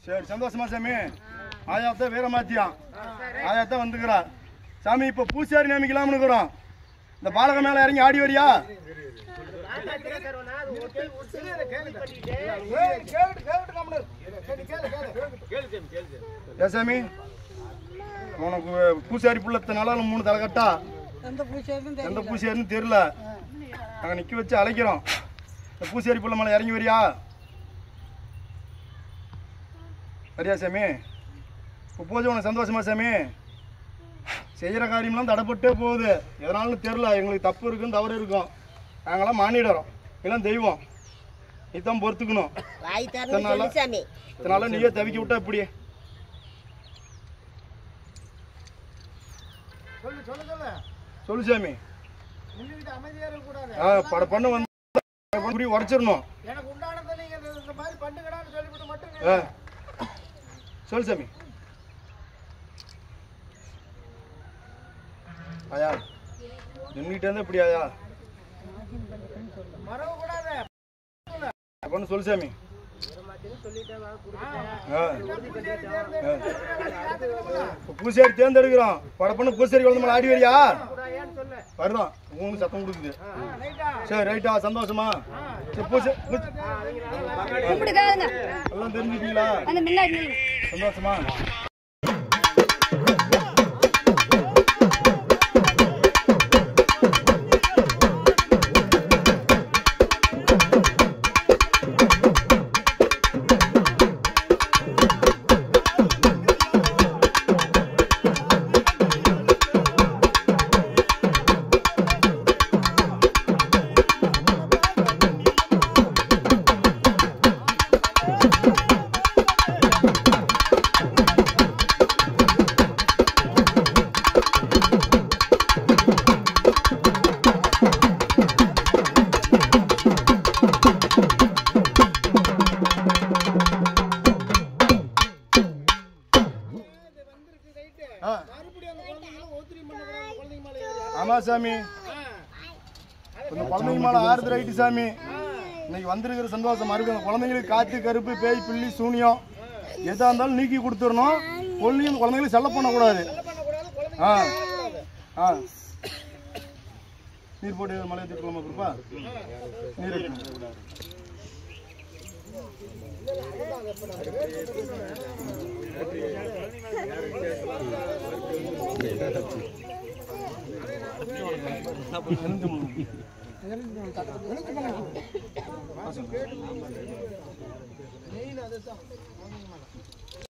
சரி சந்தோஷமா சாமி. ஆயாத்த வீரமாத்தியம் ஆயாத்த வந்துக்கிறார் சாமி. இப்ப பூசாரி நியமிக்கலாம்னு இருக்கிறோம். இந்த பாலக மேல இறங்கி ஆடி வரியா? சாமி உனக்கு பூசாரி புள்ளத்தினால 3 தலைக்கட்டா எந்த பூசாரின்னு தெரியல. நாங்க நிக்க வச்சு அழைக்கிறோம். இந்த பூசாரி புள்ள மேல இறங்கி வரியா? சரியா சாமி? இப்போ பூஜை உனக்கு சந்தோஷமா சாமி? செய்கிற காரியம்லாம் தடைப்பட்டே போகுது. எதனாலும் தெரில. எங்களுக்கு தப்பு இருக்குன்னு தவறு இருக்கும். நாங்களாம் மானிடறோம். எல்லாம் தெய்வம். நீதான் பொறுத்துக்கணும். இதனால நீயே தவிக்க விட்டா இப்படி சொல்லு சாமி. பட பண்ண வந்து உடச்சிடணும். சொல்லு சாமி. ஆயா நின்றுகிட்டே இருந்தா இப்படி ஆயா பண்ணு. சொல்லு சாமி. பூசாரி தேர்ந்தெடுக்கிறோம். படப்பண்ண பூசாரி குழந்தை ஆடி வரியா? வருதான் உங்களுக்கு சத்தம் கொடுக்குது. சரி ரைட்டா சந்தோஷமா? எல்லாம் தெரிஞ்சுட்டீங்களா? சந்தோஷமா? ஆமா சாமி, கொஞ்சம் குழந்தைங்க மேலே ஆறுதல் ஆயிட்டு சாமி. இன்னைக்கு வந்திருக்கிற சந்தோஷமா இருக்கு. அந்த குழந்தைங்களுக்கு காற்று கருப்பு பேய் பில்லி சூனியம் எதா இருந்தாலும் நீக்கி கொடுத்துடணும். கொல்லியும் அந்த குழந்தைங்களுக்கு செல்ல பண்ணக்கூடாது. ஆ ஆ நீர் போட்டு மலை ஏற்றிக்கலாமா குருப்பா? நீர் எடுக்கணும்.